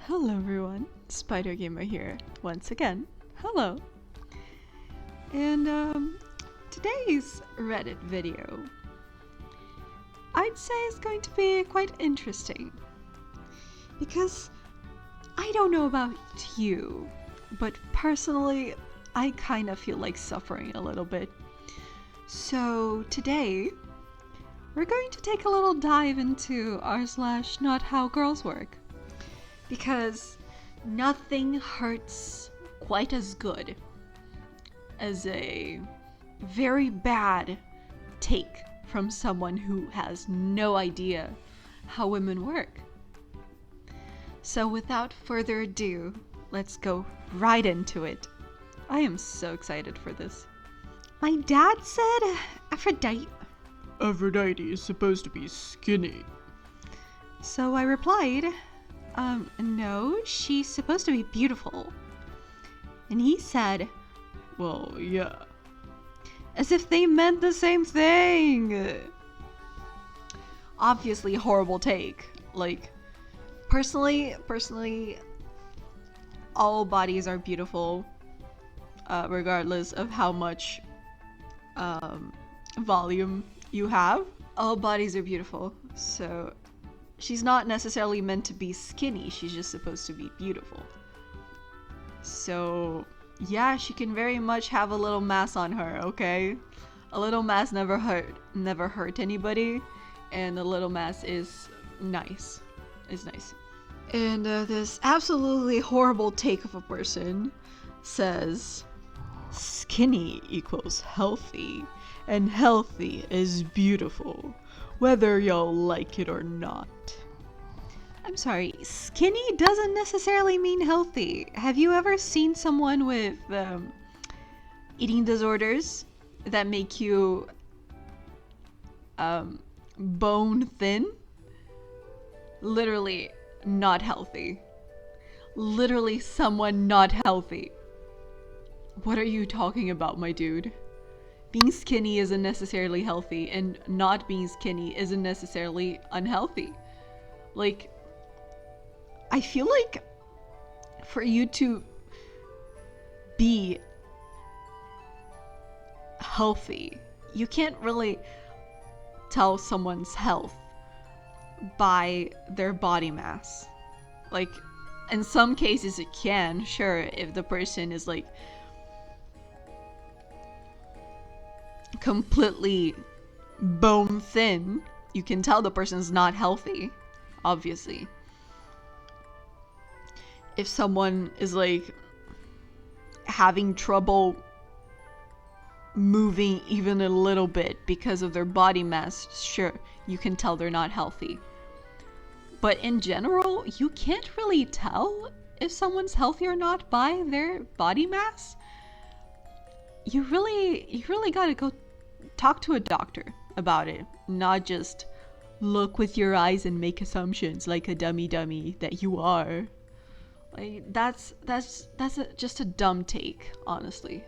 Hello everyone, Spider Gamer here once again. Hello. And today's Reddit video, I'd say is going to be quite interesting. Because I don't know about you, but personally, I kind of feel like suffering a little bit. So today, we're going to take a little dive into r/NotHowGirlsWork. Because nothing hurts quite as good as a very bad take from someone who has no idea how women work. So without further ado, let's go right into it. I am so excited for this. My dad said Aphrodite is supposed to be skinny. So I replied, no, she's supposed to be beautiful. And he said, Well, yeah. as if they meant the same thing. Obviously, horrible take. Like, personally, all bodies are beautiful, regardless of how much volume you have. All bodies are beautiful, so she's not necessarily meant to be skinny, she's just supposed to be beautiful. So, yeah, she can very much have a little mass on her, okay? A little mass never hurt anybody, and a little mass is nice. It's nice. And this absolutely horrible take of a person says, skinny equals healthy, and healthy is beautiful, whether y'all like it or not. I'm sorry, skinny doesn't necessarily mean healthy. Have you ever seen someone with eating disorders that make you bone thin? Literally not healthy. Literally someone not healthy. What are you talking about, my dude? Being skinny isn't necessarily healthy, and not being skinny isn't necessarily unhealthy. Like, I feel like for you to be healthy, you can't really tell someone's health by their body mass. Like, in some cases it can, sure, if the person is like completely bone thin, you can tell the person's not healthy, obviously. If someone is like having trouble moving even a little bit because of their body mass, sure, you can tell they're not healthy. But in general, you can't really tell if someone's healthy or not by their body mass. You really gotta go talk to a doctor about it, not just look with your eyes and make assumptions like a dummy that you are. Like, that's just a dumb take, honestly.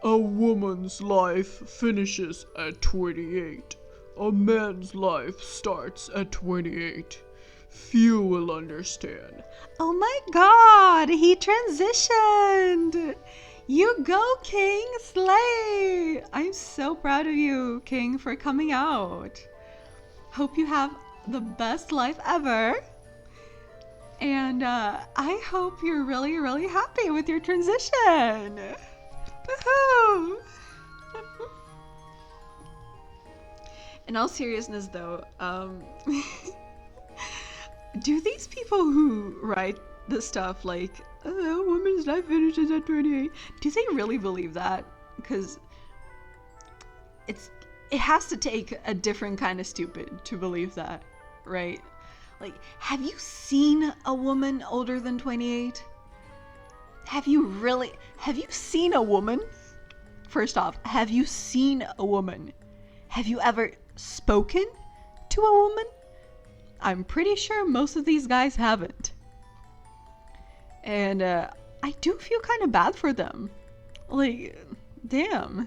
A woman's life finishes at 28. A man's life starts at 28. Few will understand. Oh my god, he transitioned! You go, King! Slay! I'm so proud of you, King, for coming out. Hope you have the best life ever. And I hope you're really happy with your transition. Woohoo! In all seriousness though, do these people who write the stuff like, a woman's life finishes at 28, do they really believe that? Because it has to take a different kind of stupid to believe that, right? Like, have you seen a woman older than 28? Have you seen a woman? First off, have you seen a woman? Have you ever spoken to a woman? I'm pretty sure most of these guys haven't. And I do feel kind of bad for them. Like, damn.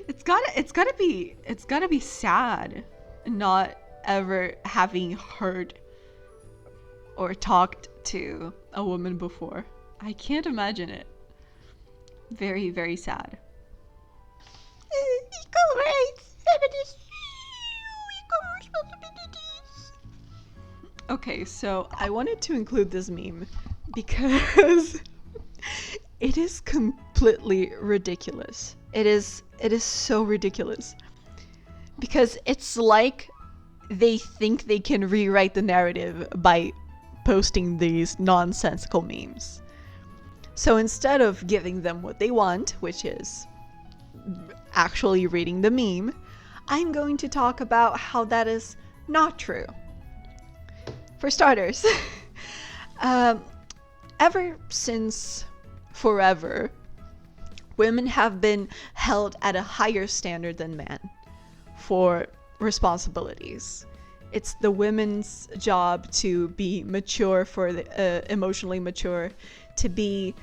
It's gotta be sad not ever having heard or talked to a woman before. I can't imagine it. Very, very sad. Equal rights, feminist, equal responsibilities. Okay, so I wanted to include this meme because it is completely ridiculous. It is so ridiculous. Because it's like they think they can rewrite the narrative by posting these nonsensical memes. So instead of giving them what they want, which is actually reading the meme, I'm going to talk about how that is not true. For starters, ever since forever, women have been held at a higher standard than men for responsibilities. It's the women's job to be mature, for the emotionally mature, to be,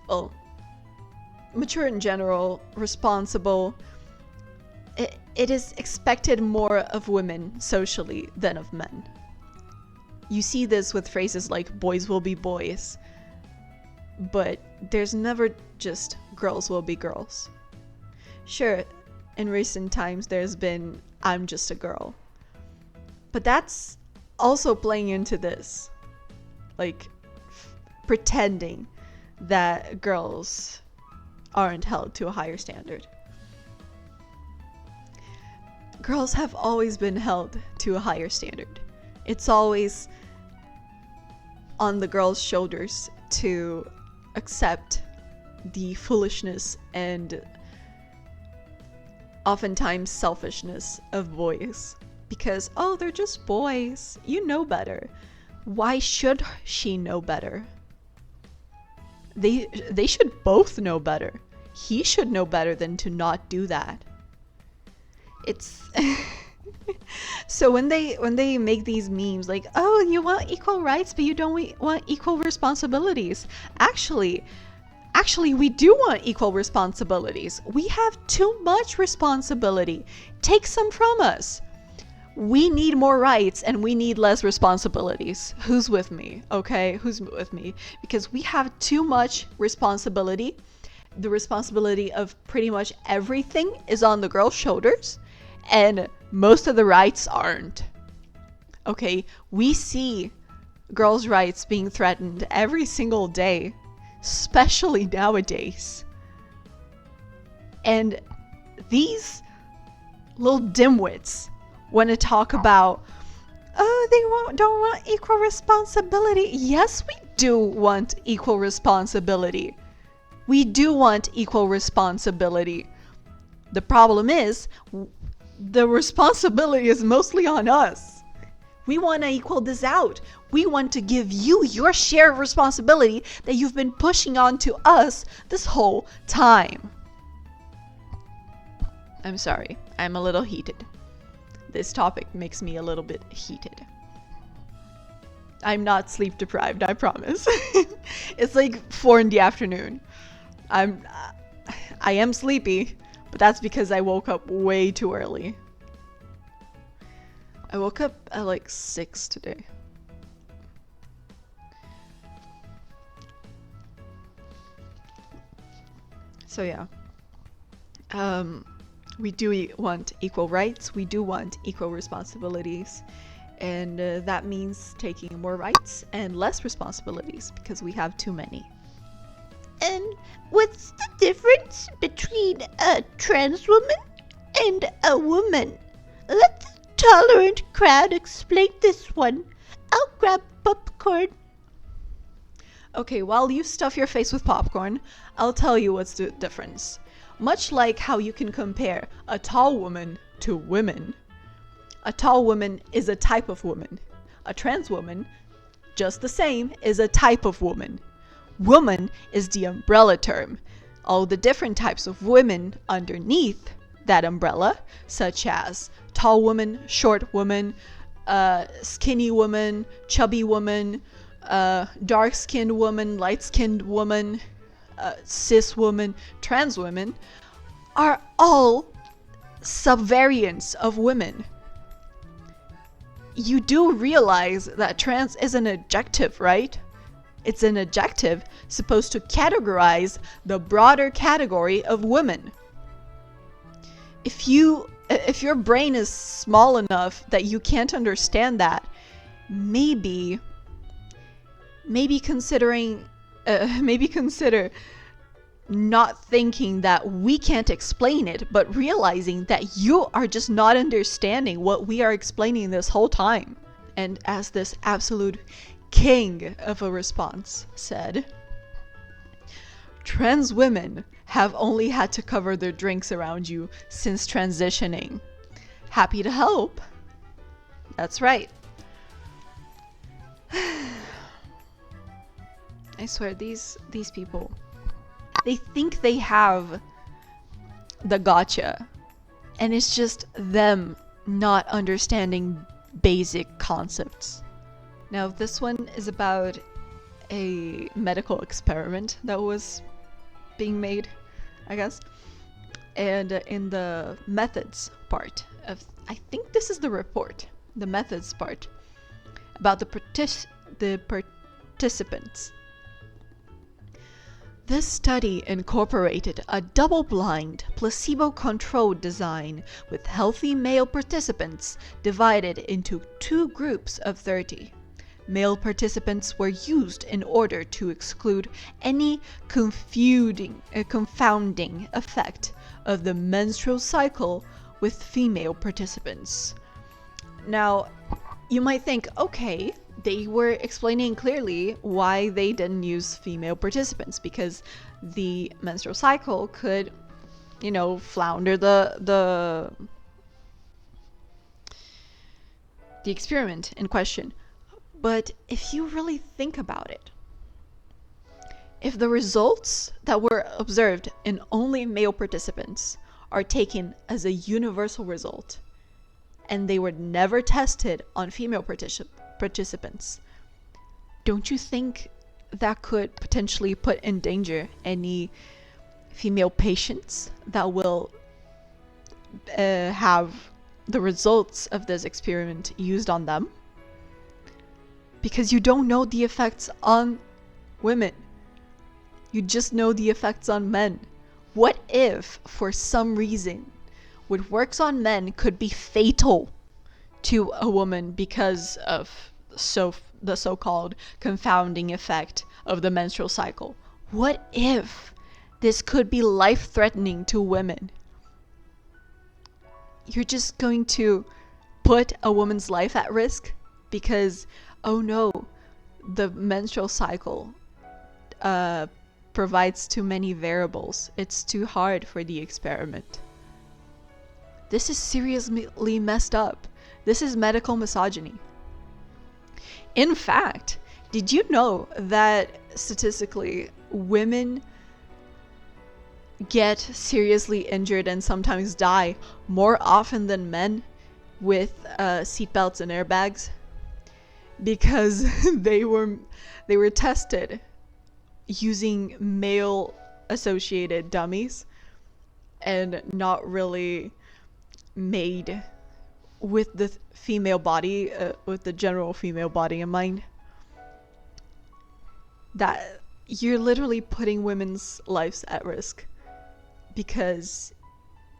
well, mature in general, responsible. It is expected more of women socially than of men. You see this with phrases like boys will be boys, but there's never just girls will be girls. Sure, in recent times there's been I'm just a girl, but that's also playing into this, like pretending that girls aren't held to a higher standard. Girls have always been held to a higher standard. It's always on the girls' shoulders to accept the foolishness and oftentimes selfishness of boys. Because, oh, they're just boys. You know better. Why should she know better? They should both know better. He should know better than to not do that. It's so when they make these memes like, oh, you want equal rights but you don't want equal responsibilities. Actually we do want equal responsibilities. We have too much responsibility. Take some from us. We need more rights and we need less responsibilities. Who's with me? Okay, who's with me? Because we have too much responsibility. The responsibility of pretty much everything is on the girl's shoulders, and most of the rights aren't. Okay, we see girls' rights being threatened every single day, especially nowadays. And these little dimwits want to talk about, oh, they don't want equal responsibility. Yes, we do want equal responsibility. We do want equal responsibility. The problem is, the responsibility is mostly on us. We want to equal this out. We want to give you your share of responsibility that you've been pushing on to us this whole time. I'm sorry, I'm a little heated. This topic makes me a little bit heated. I'm not sleep deprived, I promise. It's like 4 in the afternoon. I am sleepy, but that's because I woke up way too early. I woke up at like 6 today. So yeah. We do want equal rights, we do want equal responsibilities, and that means taking more rights and less responsibilities because we have too many. And what's the difference between a trans woman and a woman? Let the tolerant crowd explain this one. I'll grab popcorn. Okay, while you stuff your face with popcorn, I'll tell you what's the difference. Much like how you can compare a tall woman to women. A tall woman is a type of woman. A trans woman, just the same, is a type of woman. Woman is the umbrella term. All the different types of women underneath that umbrella, such as tall woman, short woman, skinny woman, chubby woman, dark-skinned woman, light-skinned woman, cis woman, trans women, are all subvariants of women. you do realize that trans is an adjective, right? It's an adjective supposed to categorize the broader category of women. If your brain is small enough that you can't understand that, maybe consider not thinking that we can't explain it, but realizing that you are just not understanding what we are explaining this whole time. And as this absolute king of a response said, trans women have only had to cover their drinks around you since transitioning. Happy to help. That's right. I swear, these people, they think they have the gotcha, and it's just them not understanding basic concepts. Now, this one is about a medical experiment that was being made, I guess. And in the methods part of, I think this is the report, the methods part, about the participants. This study incorporated a double-blind, placebo-controlled design with healthy male participants divided into 2 groups of 30. Male participants were used in order to exclude any confounding effect of the menstrual cycle with female participants. Now, you might think, okay, they were explaining clearly why they didn't use female participants, because the menstrual cycle could, flounder the experiment in question. But if you really think about it, if the results that were observed in only male participants are taken as a universal result, and they were never tested on female participants, don't you think that could potentially put in danger any female patients that will have the results of this experiment used on them? Because you don't know the effects on women. You just know the effects on men. What if, for some reason, what works on men could be fatal to a woman because of the so-called confounding effect of the menstrual cycle? What if this could be life-threatening to women? You're just going to put a woman's life at risk because, oh no, the menstrual cycle provides too many variables. It's too hard for the experiment. This is seriously messed up. This is medical misogyny. In fact, did you know that statistically women get seriously injured and sometimes die more often than men with seatbelts and airbags? Because they were tested using male associated dummies and not really made with the female body, with the general female body in mind. That you're literally putting women's lives at risk because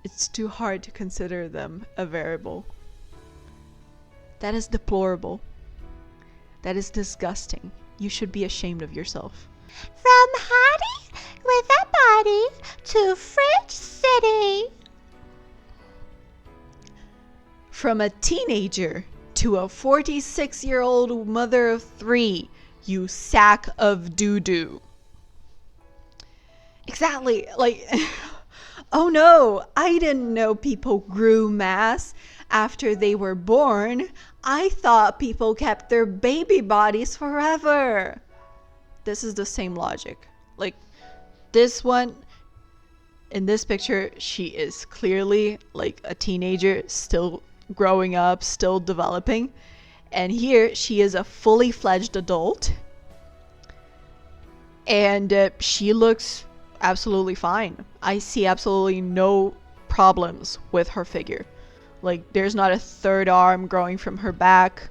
it's too hard to consider them a variable. That is deplorable. That is disgusting. You should be ashamed of yourself. From hottie with a body to French City. From a teenager to a 46-year-old mother of 3, you sack of doo-doo. Exactly, like, oh no, I didn't know people grew mass after they were born. I thought people kept their baby bodies forever. This is the same logic. Like, this one, in this picture, she is clearly like a teenager, still growing up, still developing. And here, she is a fully fledged adult. And she looks absolutely fine. I see absolutely no problems with her figure. Like, there's not a third arm growing from her back.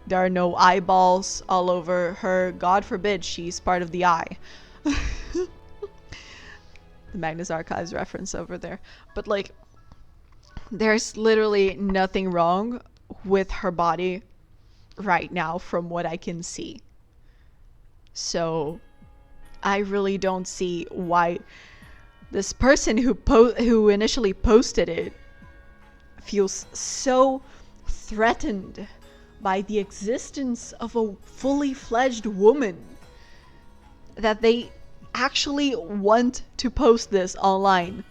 There are no eyeballs all over her. God forbid she's part of the eye. The Magnus Archives reference over there. But like, there's literally nothing wrong with her body right now from what I can see. So I really don't see why this person who initially posted it feels so threatened by the existence of a fully fledged woman that they actually want to post this online,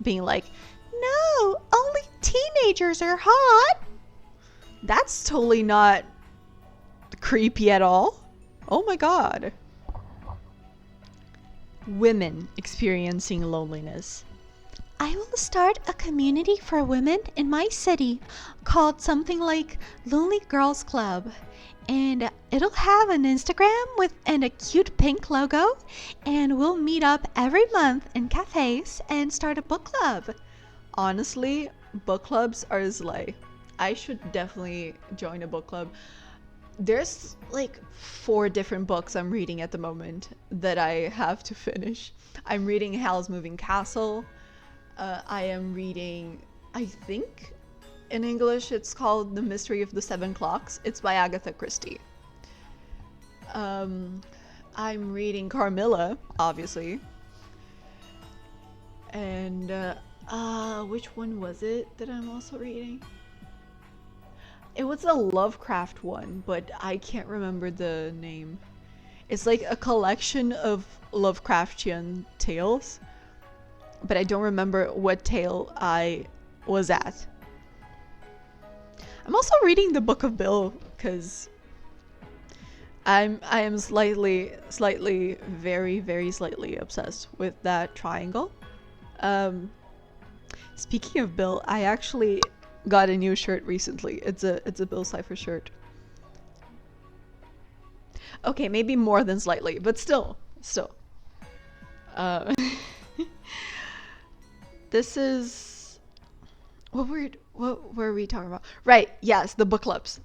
being like, No, only teenagers are hot. that's totally not creepy at all. Oh my god. Women experiencing loneliness. I will start a community for women in my city called something like Lonely Girls Club. And it'll have an Instagram and a cute pink logo. And we'll meet up every month in cafes and start a book club. Honestly, book clubs are slay. I should definitely join a book club. There's like 4 different books I'm reading at the moment that I have to finish. I'm reading Howl's Moving Castle. I am reading, I think in English it's called The Mystery of the Seven Clocks. It's by Agatha Christie. I'm reading Carmilla, obviously. And which one was it that I'm also reading? It was a Lovecraft one, but I can't remember the name. It's like a collection of Lovecraftian tales, but I don't remember what tale I was at. I'm also reading the Book of Bill because I am slightly, very slightly obsessed with that triangle. Speaking of Bill, I actually got a new shirt recently. It's a Bill Cipher shirt. Okay, maybe more than slightly, but still. This is what were we talking about? Right, yes, the book clubs.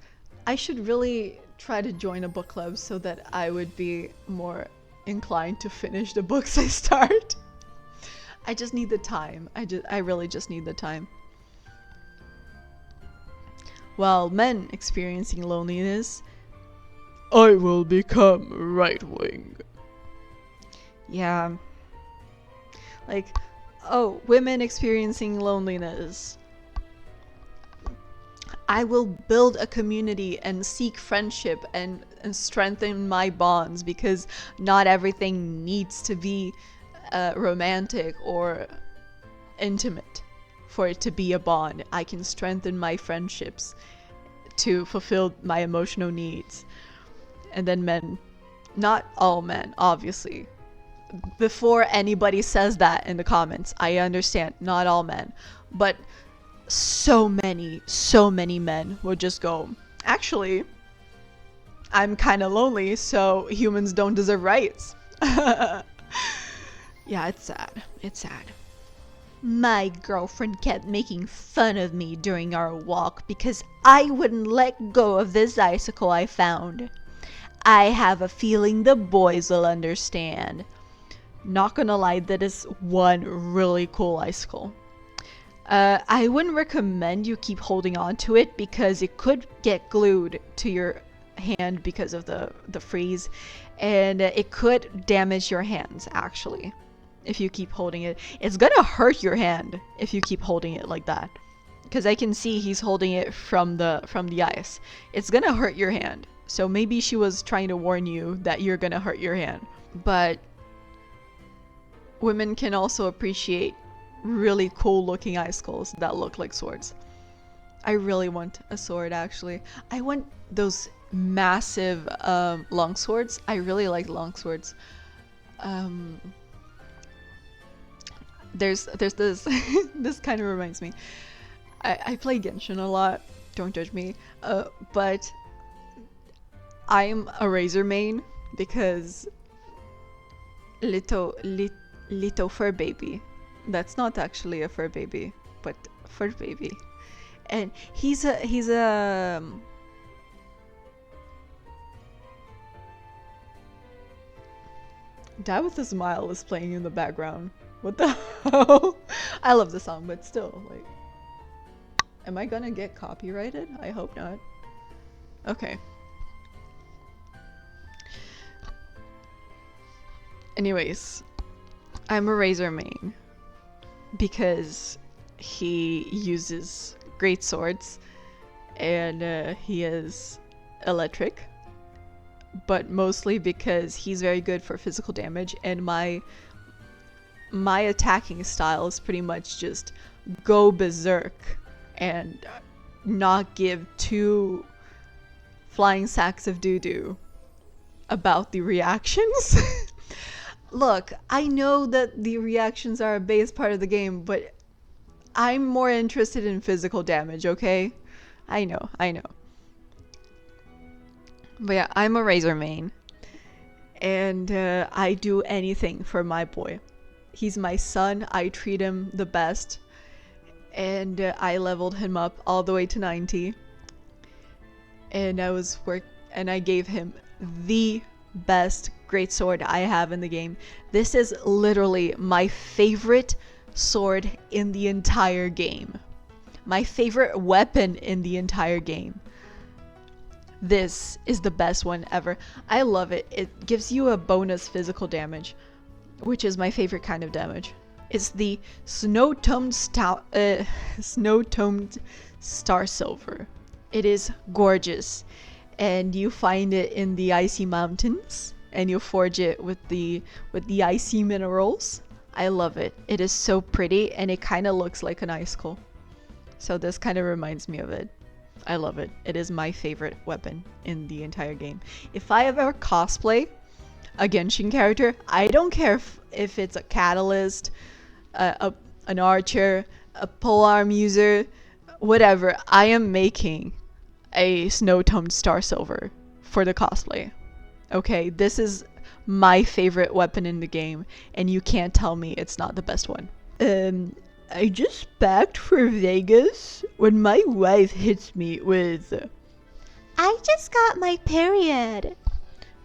I should really try to join a book club so that I would be more inclined to finish the books I start. I just need the time. I really just need the time. While men experiencing loneliness, I will become right wing. yeah. Like, oh, women experiencing loneliness. I will build a community and seek friendship and strengthen my bonds because not everything needs to be romantic or intimate for it to be a bond. I can strengthen my friendships to fulfill my emotional needs. And then men, not all men, obviously. Before anybody says that in the comments, I understand, not all men, but so many men would just go, actually, I'm kind of lonely, so humans don't deserve rights. Yeah, it's sad. It's sad. My girlfriend kept making fun of me during our walk because I wouldn't let go of this icicle I found. I have a feeling the boys will understand. Not gonna lie, that is one really cool icicle. I wouldn't recommend you keep holding on to it because it could get glued to your hand because of the freeze, and it could damage your hands actually if you keep holding it. It's gonna hurt your hand if you keep holding it like that, because I can see he's holding it from the ice. It's gonna hurt your hand. So maybe she was trying to warn you that you're gonna hurt your hand. But women can also appreciate really cool looking icicles that look like swords. I really want a sword actually. I want those massive long swords. I really like long swords. There's this this kind of reminds me. I play Genshin a lot. Don't judge me. But I'm a Razor main because little fur baby. That's not actually a fur baby, but fur baby. and he's a Die with a Smile is playing in the background. What the hell? I love the song, but still, like, am I gonna get copyrighted? I hope not. Okay. Anyways, I'm a Razor main because he uses great swords and he is electric, but mostly because he's very good for physical damage, and my attacking style is pretty much just go berserk and not give two flying sacks of doo-doo about the reactions. Look, I know that the reactions are a base part of the game, but I'm more interested in physical damage, okay? I know. But yeah, I'm a Razor main, and I do anything for my boy. He's my son, I treat him the best, and I leveled him up all the way to 90. And I gave him the best greatsword I have in the game. This is literally my favorite sword in the entire game. My favorite weapon in the entire game. This is the best one ever. I love it. It gives you a bonus physical damage, which is my favorite kind of damage. It's the snow-toned star silver. It is gorgeous, and you find it in the icy mountains, and you forge it with the icy minerals. I love it. It is so pretty, and it kind of looks like an icicle. So this kind of reminds me of it. I love it. It is my favorite weapon in the entire game. If I ever cosplay a Genshin character, I don't care if it's a catalyst, an archer, a polearm user, whatever. I am making a snow-toned star silver for the cosplay. Okay, this is my favorite weapon in the game, and you can't tell me it's not the best one. I just packed for Vegas when my wife hits me with, I just got my period.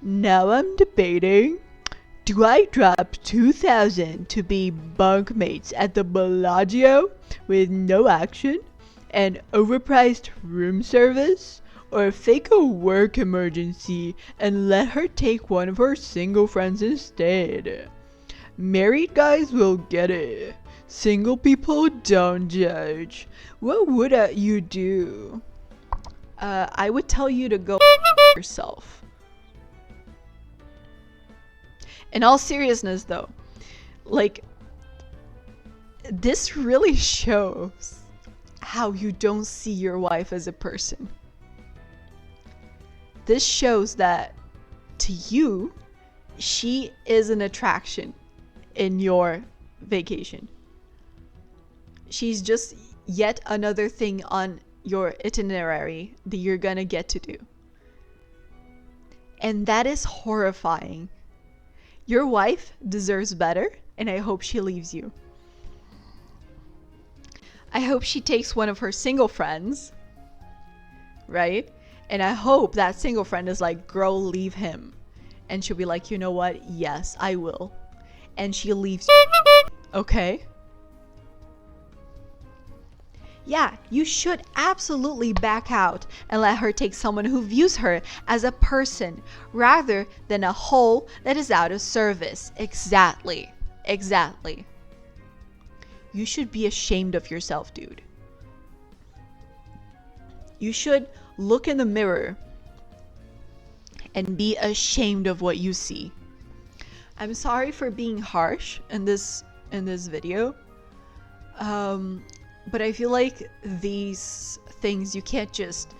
now I'm debating, do I drop 2,000 to be bunkmates at the Bellagio with no action and overpriced room service, or fake a work emergency and let her take one of her single friends instead? Married guys will get it. Single people don't judge. What would you do? I would tell you to go yourself. In all seriousness though, like, this really shows how you don't see your wife as a person. This shows that to you, she is an attraction in your vacation. She's just yet another thing on your itinerary that you're gonna get to do. And that is horrifying. Your wife deserves better, and I hope she leaves you. I hope she takes one of her single friends, right? And I hope that single friend is like, girl, leave him. And she'll be like, you know what? Yes, I will. And she leaves you. Okay? Yeah, you should absolutely back out and let her take someone who views her as a person rather than a whole that is out of service. Exactly. Exactly. You should be ashamed of yourself, dude. You should look in the mirror and be ashamed of what you see. I'm sorry for being harsh in this video. But I feel like these things you can't just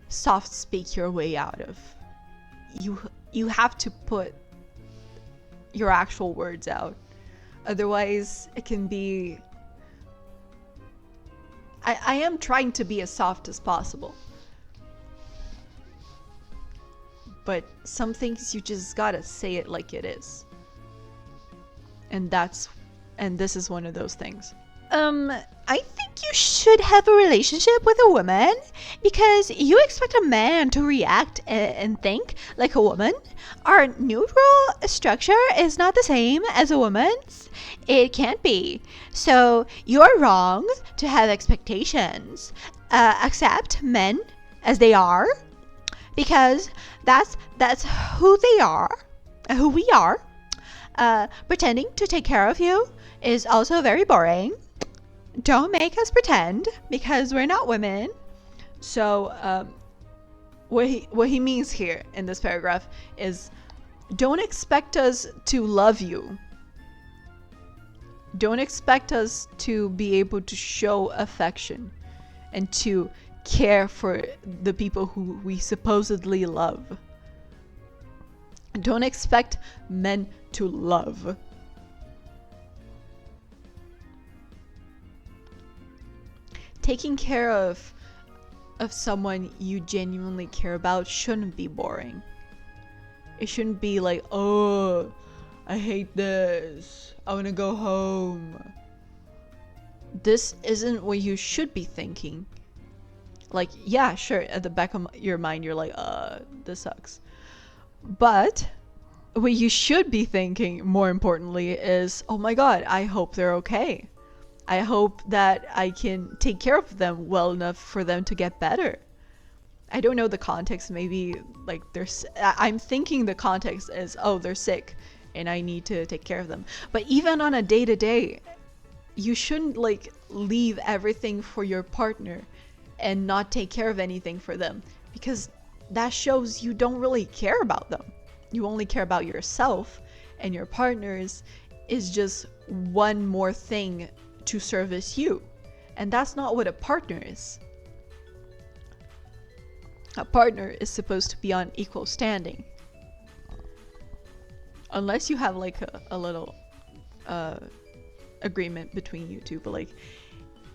soft speak your way out of. You have to put your actual words out. Otherwise, it can be... I am trying to be as soft as possible. But some things you just gotta say it like it is. And this is one of those things. I think you should have a relationship with a woman because you expect a man to react and think like a woman. Our neutral structure is not the same as a woman's. It can't be. So you're wrong to have expectations. Accept men as they are because that's who they are, who we are. Pretending to take care of you is also very boring. Don't make us pretend because we're not women. So what he means here in this paragraph is don't expect us to love you. Don't expect us to be able to show affection and to care for the people who we supposedly love. Don't expect men to love. Taking care of someone you genuinely care about shouldn't be boring. It shouldn't be like, oh, I hate this, I want to go home. This isn't what you should be thinking. Like, yeah, sure, at the back of your mind you're like, this sucks. But what you should be thinking, more importantly, is, oh my god, I hope they're okay. I hope that I can take care of them well enough for them to get better. I don't know the context. Maybe like I'm thinking the context is, oh, they're sick and I need to take care of them. But even on a day-to-day, you shouldn't like leave everything for your partner and not take care of anything for them, because that shows you don't really care about them. You only care about yourself, and your partner's is just one more thing to service you. And that's not what a partner is. A partner is supposed to be on equal standing. Unless you have like a little agreement between you two, but like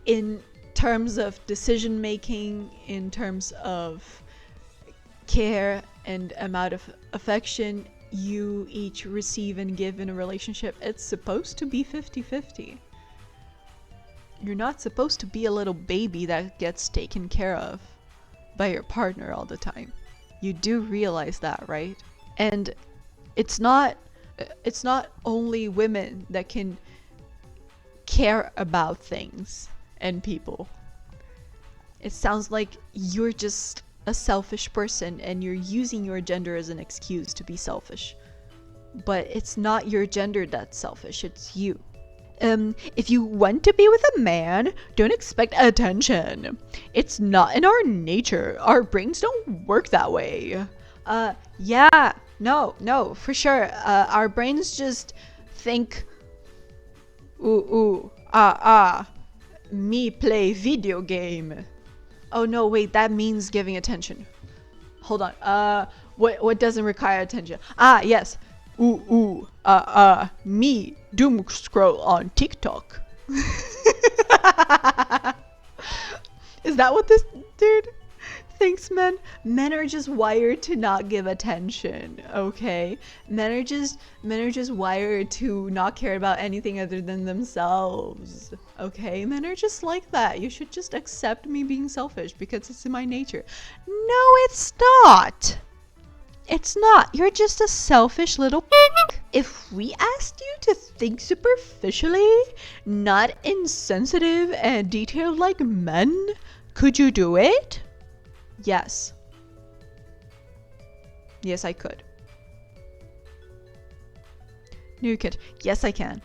in terms of decision making, in terms of care and amount of affection you each receive and give in a relationship, it's supposed to be 50-50. You're not supposed to be a little baby that gets taken care of by your partner all the time. You do realize that, right? And it's not only women that can care about things and people. It sounds like you're just a selfish person and you're using your gender as an excuse to be selfish. But it's not your gender that's selfish, it's you. If you want to be with a man, don't expect attention. It's not in our nature. Our brains don't work that way. Yeah, no, for sure. Our brains just think, me play video game. Oh no, wait, that means giving attention. Hold on. What doesn't require attention? Yes. Me doom scroll on TikTok. Is that what this dude thinks men are just wired to not give attention, okay? Men are just wired to not care about anything other than themselves, okay? Men are just like that. You should just accept me being selfish because it's in my nature. No, it's not. It's not. You're just a selfish little If we asked you to think superficially, not insensitive and detailed like men, could you do it? Yes. Yes, I could. No, you can't. Yes, I can.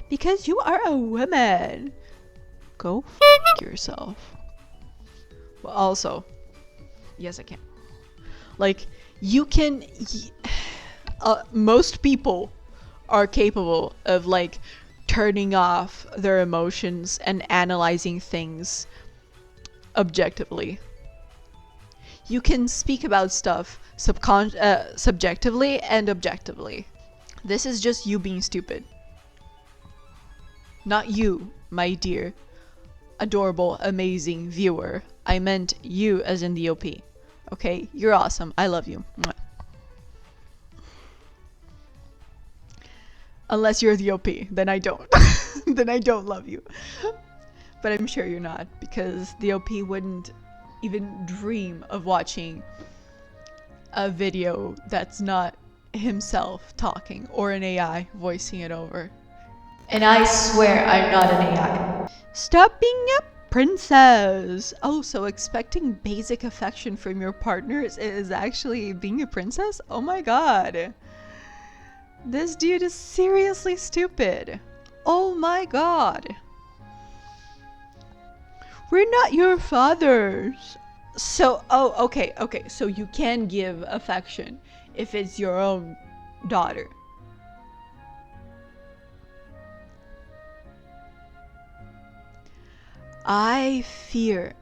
Because you are a woman. Go f yourself. But also, yes, I can. Like, you can... most people are capable of, like, turning off their emotions and analyzing things objectively. You can speak about stuff subjectively and objectively. This is just you being stupid. Not you, my dear, adorable, amazing viewer. I meant you as in the OP. Okay? You're awesome. I love you. Mwah. Unless you're the OP, then I don't. Then I don't love you. but I'm sure you're not, because the OP wouldn't even dream of watching a video that's not himself talking or an AI voicing it over. And I swear I'm not an AI. Stop being a princess! Oh, so expecting basic affection from your partners is actually being a princess? Oh my god. This dude is seriously stupid. Oh my god. We're not your fathers. So, okay. So you can give affection if it's your own daughter. I fear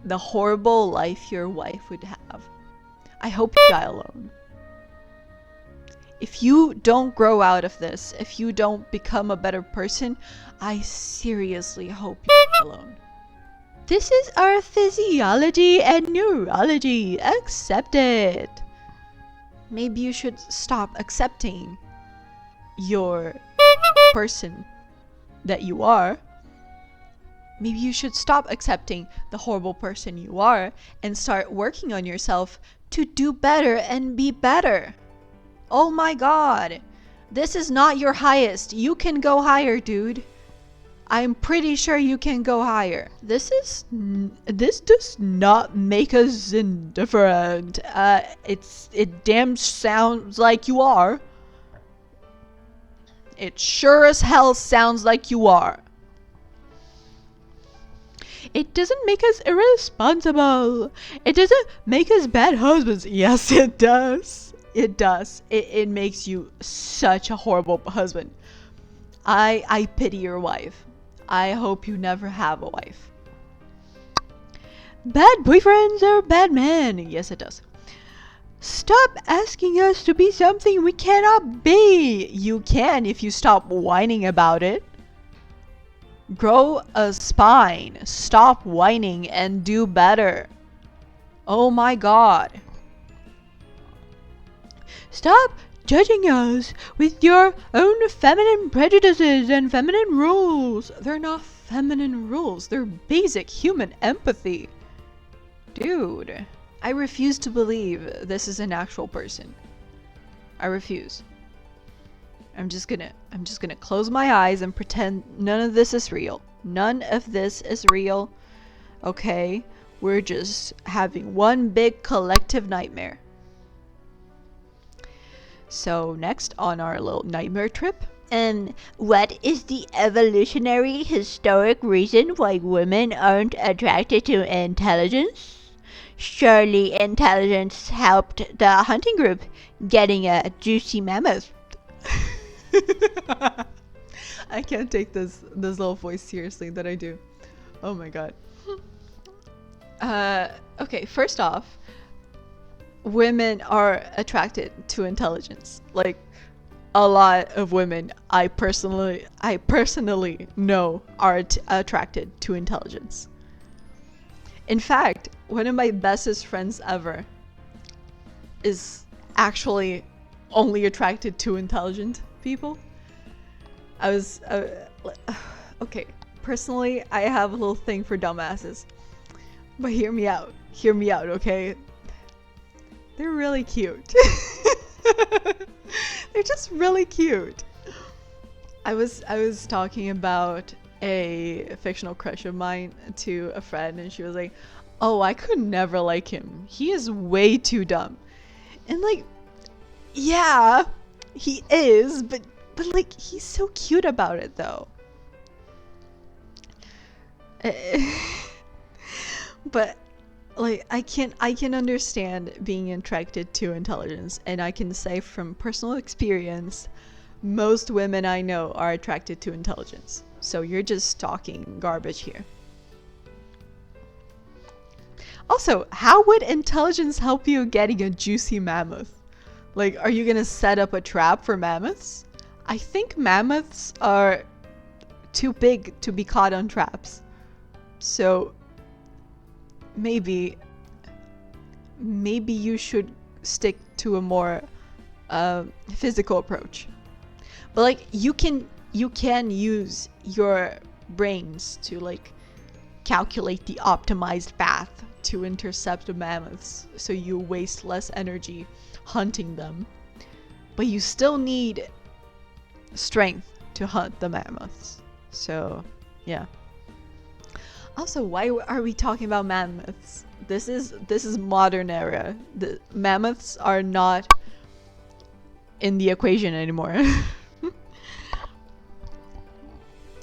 the horrible life your wife would have. I hope you die alone. If you don't grow out of this, if you don't become a better person, I seriously hope you die alone. This is our physiology and neurology. Accept it. Maybe you should stop accepting your person that you are. Maybe you should stop accepting the horrible person you are and start working on yourself to do better and be better. Oh my god. This is not your highest. You can go higher, dude. I'm pretty sure you can go higher. This does not make us indifferent. It damn sounds like you are. It sure as hell sounds like you are. It doesn't make us irresponsible. It doesn't make us bad husbands. Yes, it does. It does. It makes you such a horrible husband. I pity your wife. I hope you never have a wife. Bad boyfriends are bad men. Yes, it does. Stop asking us to be something we cannot be. You can if you stop whining about it. Grow a spine. Stop whining and do better. Oh my god. Stop judging us with your own feminine prejudices and feminine rules. They're not feminine rules. They're basic human empathy. Dude, I refuse to believe this is an actual person. I refuse. I'm just gonna close my eyes and pretend none of this is real. None of this is real. Okay? We're just having one big collective nightmare. So next on our little nightmare trip. What is the evolutionary historic reason why women aren't attracted to intelligence? Surely intelligence helped the hunting group getting a juicy mammoth. I can't take this little voice seriously that I do. Oh my god. Okay, first off, women are attracted to intelligence. Like, a lot of women I personally know are attracted to intelligence. In fact, one of my bestest friends ever is actually only attracted to intelligent people. Okay, personally, I have a little thing for dumbasses. But hear me out, okay? They're really cute. They're just really cute. I was talking about a fictional crush of mine to a friend, and she was like, "Oh, I could never like him. He is way too dumb." And like, yeah, he is, but like, he's so cute about it though. But like, I can understand being attracted to intelligence, and I can say from personal experience, most women I know are attracted to intelligence. So you're just talking garbage here. Also, how would intelligence help you getting a juicy mammoth? Like, are you gonna set up a trap for mammoths? I think mammoths are too big to be caught on traps. So maybe you should stick to a more physical approach. But like, you can use your brains to like calculate the optimized path to intercept the mammoths so you waste less energy hunting them. But you still need strength to hunt the mammoths. So, yeah. Also, why are we talking about mammoths? This is modern era. The mammoths are not in the equation anymore.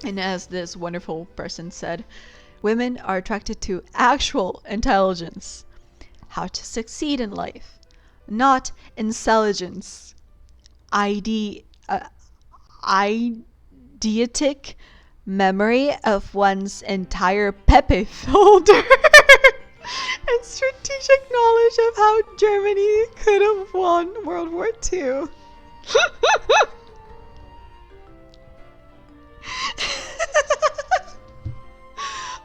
And as this wonderful person said, women are attracted to actual intelligence, how to succeed in life, not intelligence, eidetic memory of one's entire Pepe folder, and strategic knowledge of how Germany could have won World War II.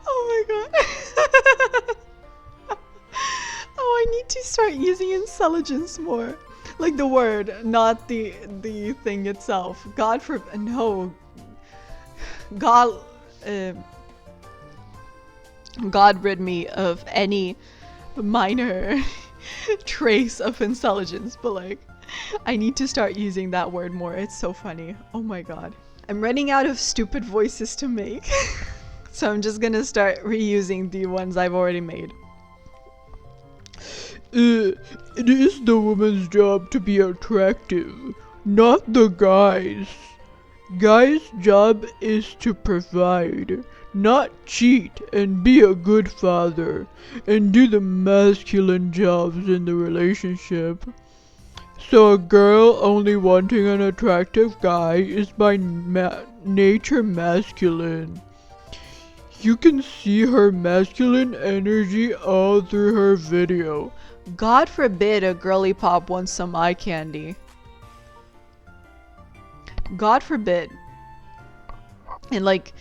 Oh my god. Oh, I need to start using intelligence more. Like the word, not the thing itself. God forbid. No. God rid me of any minor trace of intelligence, but like, I need to start using that word more. It's so funny. Oh my god. I'm running out of stupid voices to make. So I'm just gonna start reusing the ones I've already made. It is the woman's job to be attractive, not the guy's. Guy's job is to provide, not cheat and be a good father, and do the masculine jobs in the relationship. So a girl only wanting an attractive guy is by nature masculine. You can see her masculine energy all through her video. God forbid a girly pop wants some eye candy. God forbid. And like,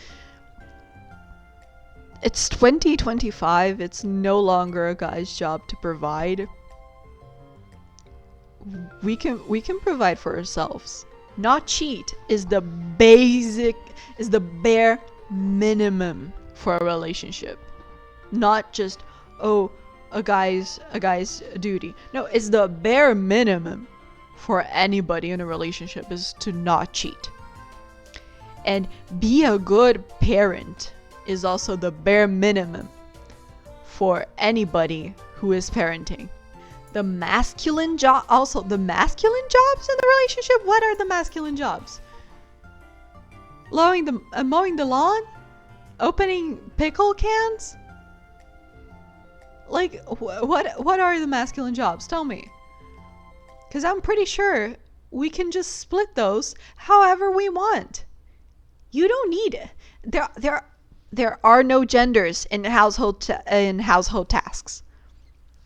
it's 2025, it's no longer a guy's job to provide. We can provide for ourselves. Not cheat is the bare minimum for a relationship. Not just, oh, a guy's duty. No, it's the bare minimum for anybody in a relationship is to not cheat. And be a good parent is also the bare minimum for anybody who is parenting. The masculine job, also the masculine jobs in the relationship. What are the masculine jobs? Mowing the lawn, opening pickle cans. Like, what are the masculine jobs? Tell me. Because I'm pretty sure we can just split those however we want. You don't need it. There are no genders in household tasks.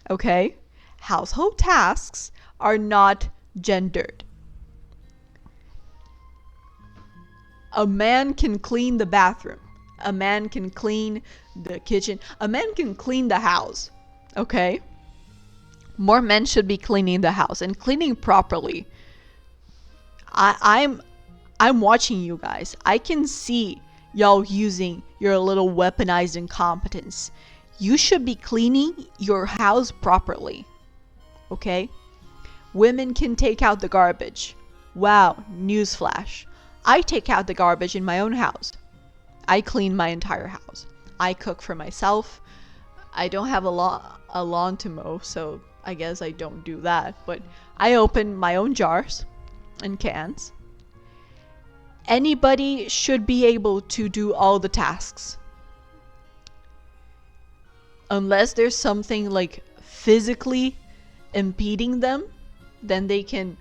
Okay? Household tasks are not gendered. A man can clean the bathroom. A man can clean the kitchen. A man can clean the house. Okay? More men should be cleaning the house and cleaning properly. I'm watching you guys. I can see y'all using your little weaponized incompetence. You should be cleaning your house properly. Okay? Women can take out the garbage. Wow, newsflash. I take out the garbage in my own house. I clean my entire house. I cook for myself. I don't have a lawn to mow, so I guess I don't do that. But I open my own jars and cans. Anybody should be able to do all the tasks. Unless there's something like physically impeding them, then they can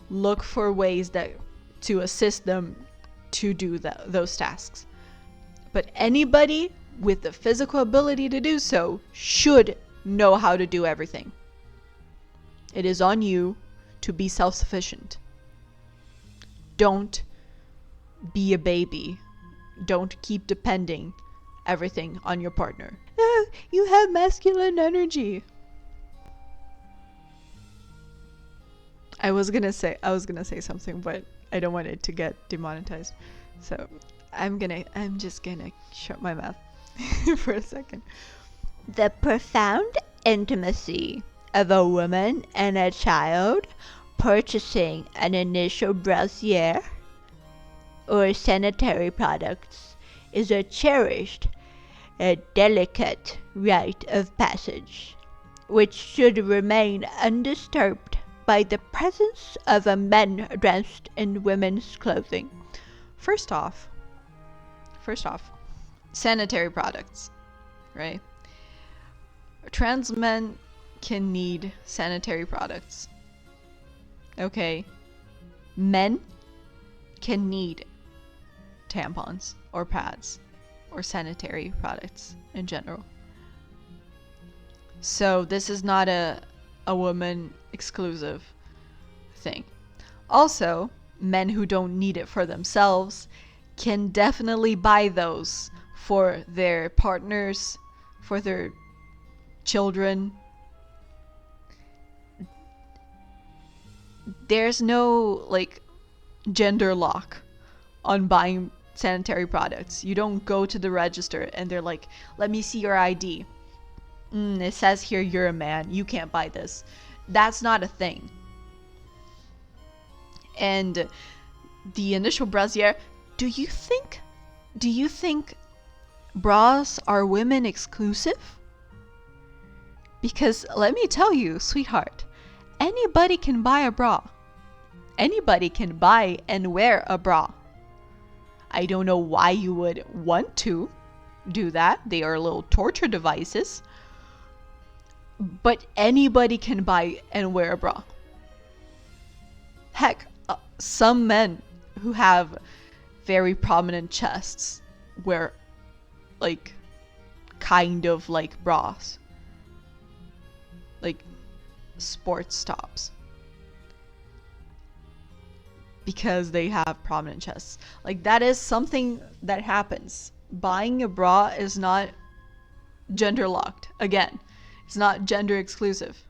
look for ways to assist them to do those tasks. But anybody with the physical ability to do so should know how to do everything. It is on you to be self-sufficient. Don't be a baby. Don't keep depending everything on your partner. You have masculine energy. I was gonna say something, but I don't want it to get demonetized. So I'm just gonna shut my mouth. for a second. The profound intimacy of a woman and a child purchasing an initial brassiere or sanitary products is a cherished, a delicate rite of passage, which should remain undisturbed by the presence of a man dressed in women's clothing. First off, sanitary products, right? Trans men can need sanitary products. Okay. Men can need tampons or pads or sanitary products in general. So this is not a woman exclusive thing. Also, men who don't need it for themselves can definitely buy those for their partners, for their children. There's no like gender lock on buying sanitary products. You don't go to the register and they're like, let me see your ID. It says here you're a man, you can't buy this. That's not a thing. And the initial brassiere, do you think bras are women exclusive? Because let me tell you, sweetheart, anybody can buy a bra. Anybody can buy and wear a bra. I don't know why you would want to do that. They are little torture devices. But anybody can buy and wear a bra. Heck, some men who have very prominent chests wear like kind of like bras. Like sports tops. Because they have prominent chests. Like that is something that happens. Buying a bra is not gender locked. Again, it's not gender exclusive.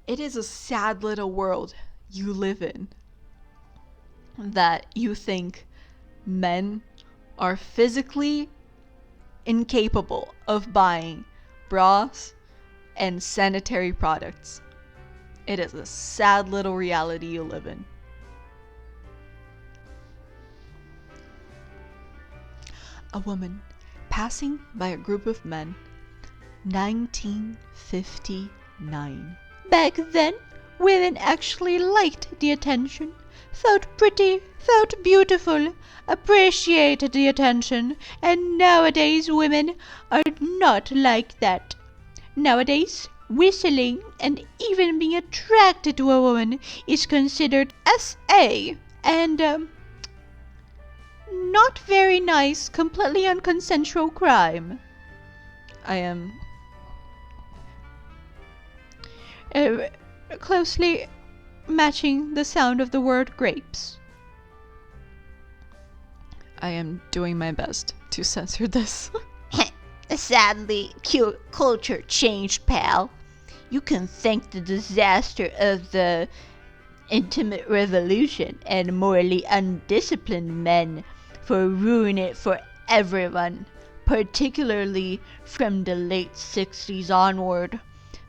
It is a sad little world you live in that you think men are physically incapable of buying bras and sanitary products. It is a sad little reality you live in. A woman passing by a group of men, 1959. Back then, women actually liked the attention, felt pretty, felt beautiful, appreciated the attention, and nowadays women are not like that. Nowadays, whistling and even being attracted to a woman is considered SA and not very nice, completely unconsensual crime. I am closely matching the sound of the word grapes. I am doing my best to censor this. Sadly, culture changed, pal. You can thank the disaster of the intimate revolution and morally undisciplined men for ruining it for everyone, particularly from the late 60s onward.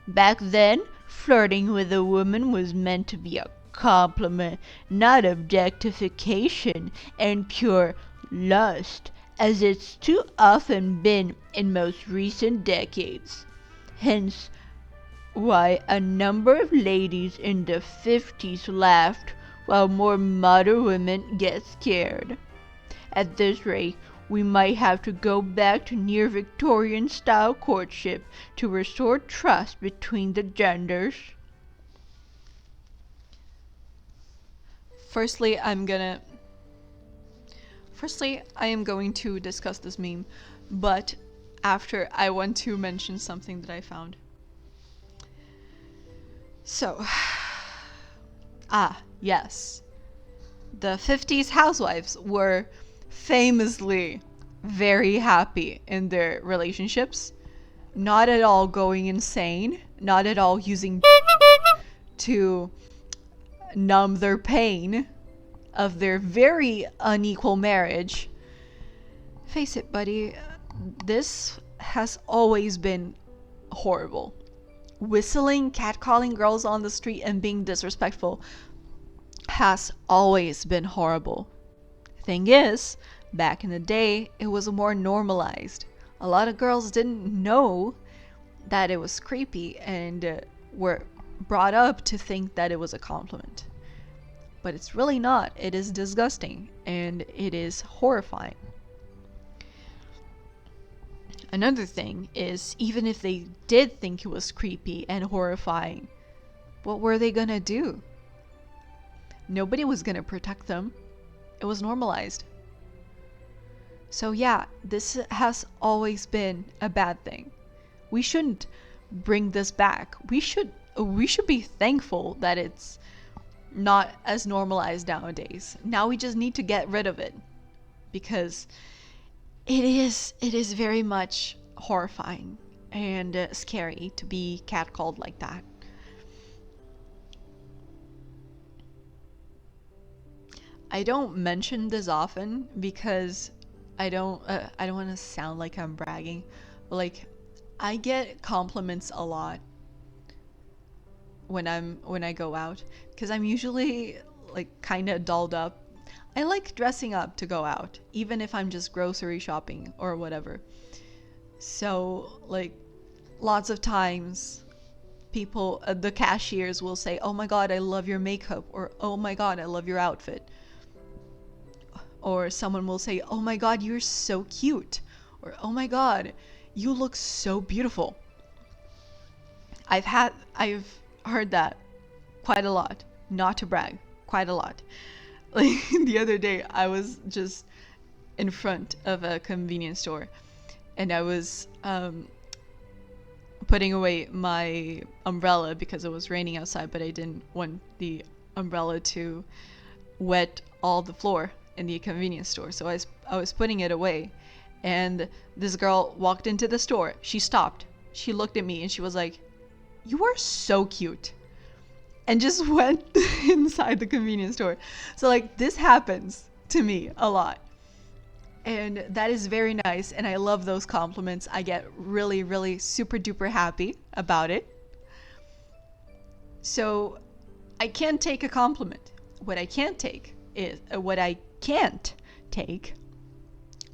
Back then, flirting with a woman was meant to be a compliment, not objectification and pure lust, as it's too often been in most recent decades. Hence, why a number of ladies in the 50s laughed while more modern women get scared. At this rate, we might have to go back to near Victorian style courtship to restore trust between the genders. Firstly, I am going to discuss this meme, but after I want to mention something that I found. So, yes. The 50s housewives were famously very happy in their relationships, not at all going insane, not at all using to numb their pain of their very unequal marriage. face it, buddy, this has always been horrible. Whistling, catcalling girls on the street and being disrespectful has always been horrible. Thing is, back in the day, it was more normalized. A lot of girls didn't know that it was creepy and were brought up to think that it was a compliment. But it's really not. It is disgusting and it is horrifying. Another thing is, even if they did think it was creepy and horrifying, what were they gonna do? Nobody was gonna protect them. It was normalized. So yeah, this has always been a bad thing. We shouldn't bring this back. We should be thankful that it's not as normalized nowadays. Now we just need to get rid of it, because it is very much horrifying and scary to be catcalled like that. I don't mention this often because I don't want to sound like I'm bragging, but like, I get compliments a lot when I go out, because I'm usually like kind of dolled up. I like dressing up to go out, even if I'm just grocery shopping or whatever. So like, lots of times people, the cashiers will say, "Oh my god, I love your makeup," or "Oh my god, I love your outfit." Or someone will say, "Oh my god, you're so cute," or "Oh my god, you look so beautiful." I've heard that quite a lot. Not to brag, quite a lot. Like the other day, I was just in front of a convenience store, and I was putting away my umbrella because it was raining outside, but I didn't want the umbrella to wet all the floor in the convenience store. So I was putting it away, and this girl walked into the store. She stopped. She looked at me and she was like, "You are so cute," and just went inside the convenience store. So like, this happens to me a lot. And that is very nice, and I love those compliments. I get really, really super duper happy about it. So I can take a compliment. What I can't take is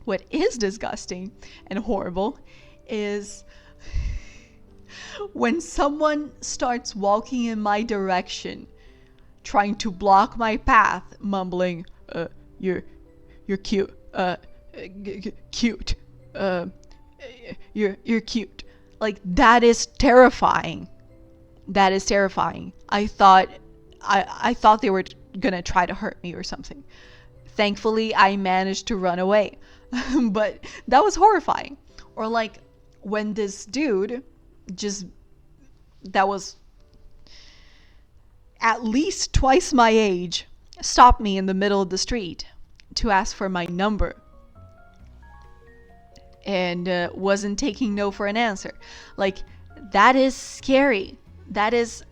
what is disgusting and horrible is when someone starts walking in my direction, trying to block my path, mumbling, you're cute, cute, you're cute." Like, that is terrifying. That is terrifying. I thought they were gonna try to hurt me or something. Thankfully, I managed to run away. But that was horrifying. Or like, when this dude that was at least twice my age stopped me in the middle of the street to ask for my number, and wasn't taking no for an answer. Like, that is scary. That is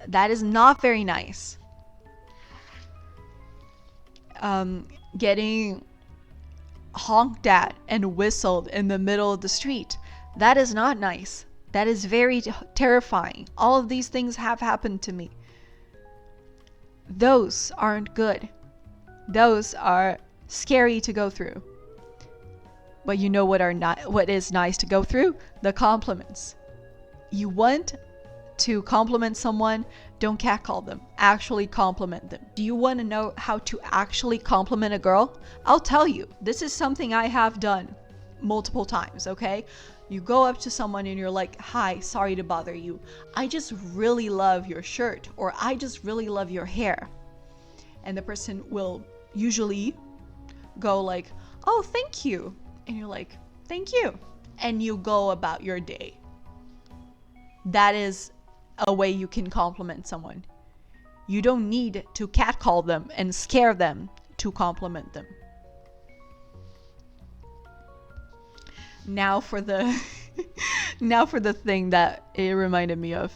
not very nice. Getting honked at and whistled in the middle of the street, that is not nice. That is very terrifying. All of these things have happened to me. Those aren't good. Those are scary to go through. But you know what is nice to go through? The compliments. You want to compliment someone, don't catcall them. Actually compliment them. Do you want to know how to actually compliment a girl? I'll tell you. This is something I have done multiple times, okay? You go up to someone and you're like, "Hi, sorry to bother you. I just really love your shirt," or "I just really love your hair." And the person will usually go like, "Oh, thank you." And you're like, "Thank you." And you go about your day. That is a way you can compliment someone. You don't need to catcall them and scare them to compliment them. Now for the thing that it reminded me of.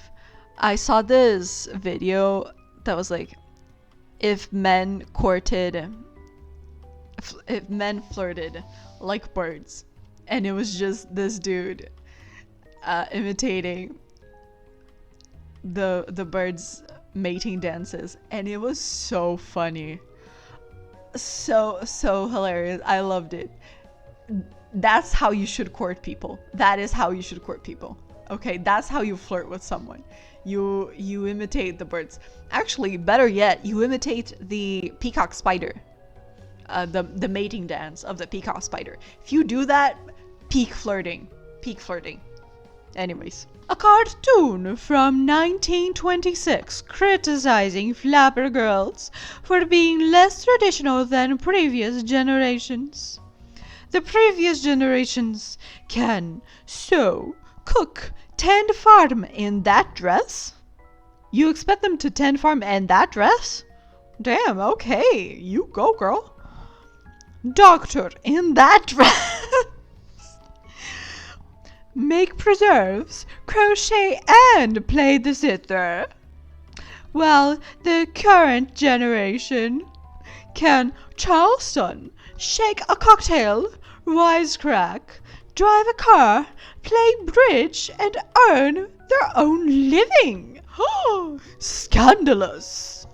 I saw this video that was like, if men flirted like birds. and it was just this dude imitating the birds mating dances, and it was so funny, so hilarious. I loved it. That's how you should court people. That is how you should court people. Okay, that's how you flirt with someone. You imitate the birds. Actually, better yet, you imitate the peacock spider. The mating dance of the peacock spider. If you do that, peak flirting. Peak flirting. Anyways. A cartoon from 1926 criticizing flapper girls for being less traditional than previous generations. The previous generations can sew, cook, tend farm in that dress? You expect them to tend farm in that dress? Damn, okay, you go, girl. Doctor in that dress. Make preserves, crochet, and play the zither. Well, the current generation can Charleston, shake a cocktail, wisecrack, drive a car, play bridge, and earn their own living. Scandalous.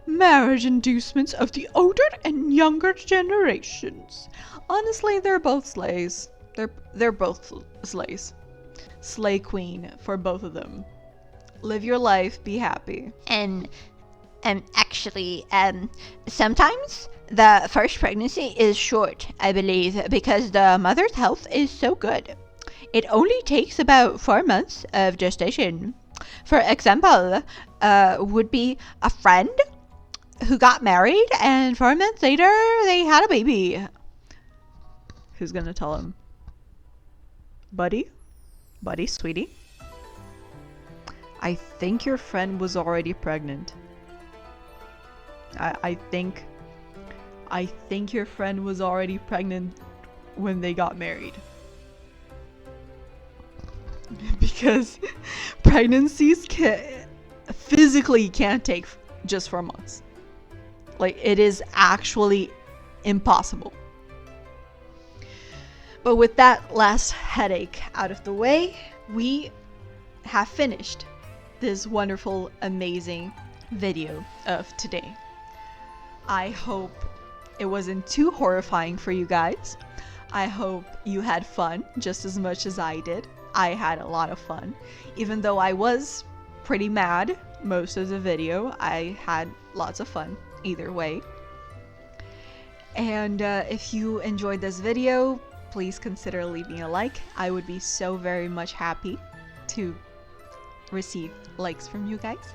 Marriage inducements of the older and younger generations. Honestly, they're both slays. They're both slays. Slay queen for both of them. Live your life, be happy. And actually, sometimes the first pregnancy is short, I believe, because the mother's health is so good. It only takes about 4 months of gestation. For example, would be a friend who got married and 4 months later they had a baby. Who's gonna tell him? Buddy, sweetie, I think your friend was already pregnant. I think your friend was already pregnant when they got married. Because pregnancies physically can't take just 4 months. Like, it is actually impossible. But with that last headache out of the way, we have finished this wonderful, amazing video of today. I hope it wasn't too horrifying for you guys. I hope you had fun just as much as I did. I had a lot of fun. Even though I was pretty mad most of the video, I had lots of fun either way. And if you enjoyed this video, please consider leaving a like. I would be so very much happy to receive likes from you guys.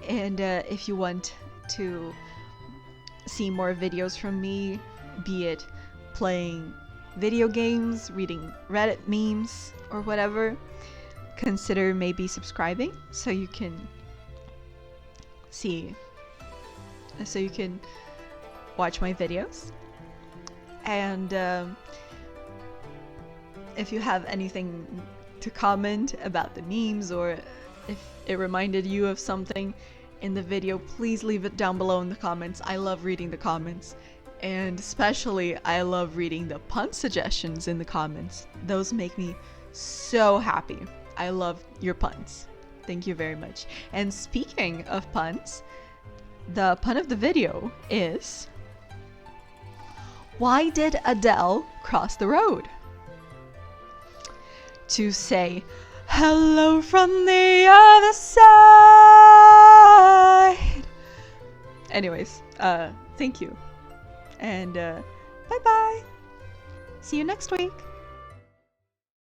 And if you want to see more videos from me, be it playing video games, reading Reddit memes, or whatever, consider maybe subscribing so you can watch my videos. And if you have anything to comment about the memes, or if it reminded you of something in the video, please leave it down below in the comments. I love reading the comments, and especially I love reading the pun suggestions in the comments. Those make me so happy. I love your puns. Thank you very much. And speaking of puns, the pun of the video is: why did Adele cross the road? To say hello from the other side. Anyways, thank you. And bye-bye. See you next week.